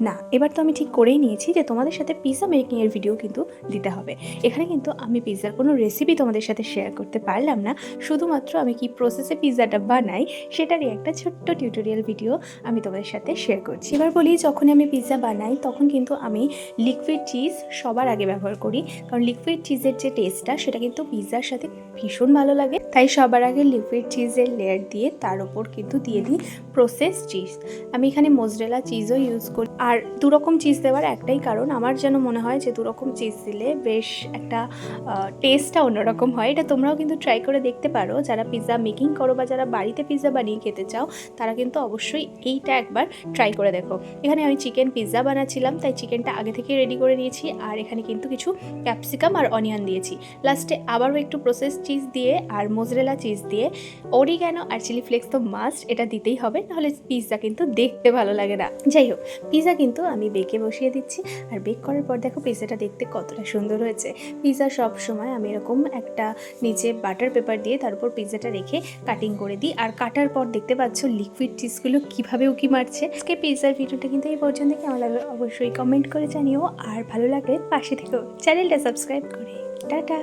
না, এবার তো আমি ঠিক করেই নিয়েছি যে তোমাদের সাথে পিৎজা মেকিংয়ের ভিডিও কিন্তু দিতে হবে। এখানে কিন্তু আমি পিৎজার কোনো রেসিপি তোমাদের সাথে শেয়ার করতে পারলাম না, শুধুমাত্র আমি কি প্রসেসে পিৎজাটা বানাই সেটারই একটা ছোট্ট টিউটোরিয়াল ভিডিও আমি তোমাদের সাথে শেয়ার করছি। এবার বলি, যখন আমি পিৎজা বানাই তখন কিন্তু আমি লিকুইড চিজ সবার আগে ব্যবহার করি, কারণ লিকুইড চিজের যে টেস্টটা সেটা কিন্তু পিৎজার সাথে ভীষণ ভালো লাগে। তাই সবার আগে লিকুইড চিজের লেয়ার দিয়ে তার ওপর কিন্তু দিয়ে দিই প্রসেস চিজ। আমি এখানে মোজরেলা চিজও ইউজ করি, আর দুরকম চিজ দেওয়ার একটাই কারণ, আমার যেন মনে হয় যে দুরকম চিজ দিলে বেশ একটা টেস্টটা অন্যরকম হয়। এটা তোমরাও কিন্তু ট্রাই করে দেখতে পারো, যারা পিৎজা মেকিং করো বা যারা বাড়িতে পিৎজা বানিয়ে খেতে চাও তারা কিন্তু অবশ্যই এইটা একবার ট্রাই করে দেখো। এখানে আমি চিকেন পিৎজা বানাচ্ছিলাম, তাই চিকেনটা আগে থেকে রেডি করে নিয়েছি, আর এখানে কিন্তু কিছু ক্যাপসিকাম আর অনিয়ন দিয়েছি। লাস্টে আবারও একটু প্রসেস চিজ দিয়ে আর মোজরেলা চিজ দিয়ে অরিগ্যানো আর চিলি ফ্লেক্স তো মাস্ট, এটা দিতেই হবে, নাহলে পিৎজা কিন্তু দেখতে ভালো লাগে না। যাই হোক, পিৎজা কিন্তু আমি বেকে বসিয়ে দিচ্ছি, আর বেক করার পর দেখো পিৎজাটা দেখতে কতটা সুন্দর হয়েছে। পিৎজা সব সময় আমি এরকম একটা নিচে বাটার পেপার দিয়ে তার উপর পিৎজাটা রেখে কাটিং করে দিই, আর কাটার পর দেখতে পাচ্ছ লিকুইড চিজগুলো কীভাবে উকি মারছে। আজকে পিৎজার ভিডিওটা কিন্তু এই পর্যন্ত, কেমন লাগবে অবশ্যই কমেন্ট করে জানিও, আর ভালো লাগলে পাশে থেকেও চ্যানেলটা সাবস্ক্রাইব করে। টাটা।